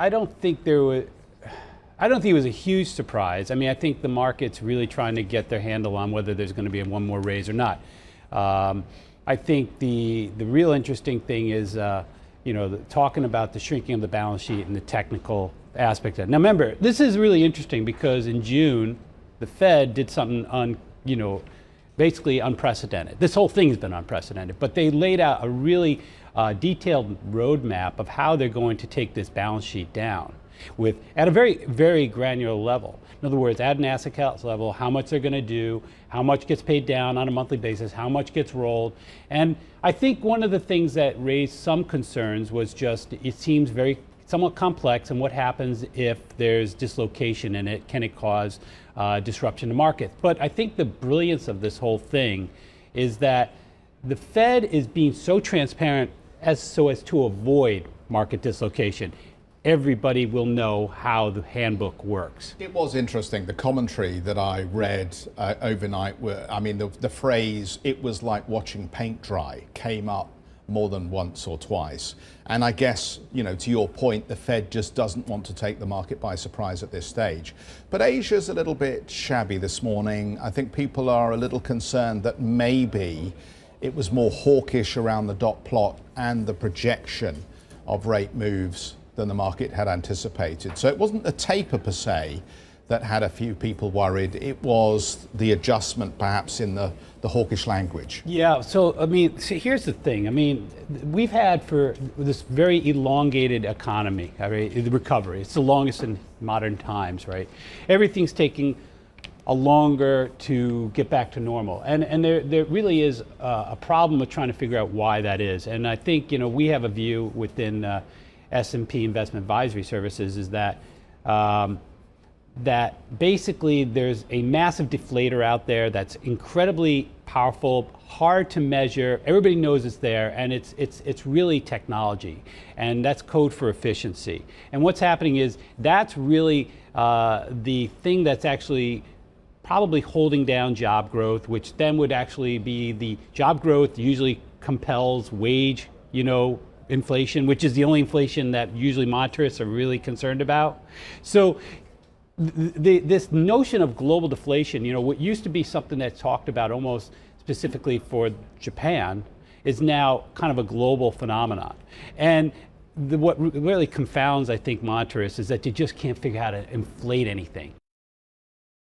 I don't think there was. I don't think it was a huge surprise. I mean, I think the market's really trying to get their handle on whether there's going to be one more raise or not. I think the real interesting thing is, talking about the shrinking of the balance sheet and the technical aspect of it. Now, remember, this is really interesting because in June, the Fed did something basically unprecedented. This whole thing has been unprecedented, but they laid out a really detailed roadmap of how they're going to take this balance sheet down at a very, very granular level. In other words, at an asset class level, how much they're going to do, how much gets paid down on a monthly basis, how much gets rolled. And I think one of the things that raised some concerns was just, it seems somewhat complex, and what happens if there's dislocation in it? Can it cause disruption to markets? But I think the brilliance of this whole thing is that the Fed is being so transparent as to avoid market dislocation. Everybody will know how the handbook works. It was interesting, the commentary that I read overnight, the phrase, "it was like watching paint dry," came up more than once or twice. And I guess, to your point, the Fed just doesn't want to take the market by surprise at this stage. But Asia's a little bit shabby this morning. I think people are a little concerned that maybe it was more hawkish around the dot plot and the projection of rate moves than the market had anticipated. So it wasn't the taper per se that had a few people worried. It was the adjustment perhaps in the hawkish language. Yeah, so here's the thing. We've had for this very elongated economy, the recovery. It's the longest in modern times, right? Everything's taking a longer to get back to normal. And there really is a problem with trying to figure out why that is. And I think, we have a view within S&P Investment Advisory Services is that that basically there's a massive deflator out there that's incredibly powerful, hard to measure. Everybody knows it's there, and it's really technology, and that's code for efficiency. And what's happening is that's really the thing that's actually probably holding down job growth, which then would actually be the job growth usually compels wage, inflation, which is the only inflation that usually monetarists are really concerned about. So this notion of global deflation, what used to be something that's talked about almost specifically for Japan, is now kind of a global phenomenon. And what really confounds, I think, monetarists is that you just can't figure out how to inflate anything.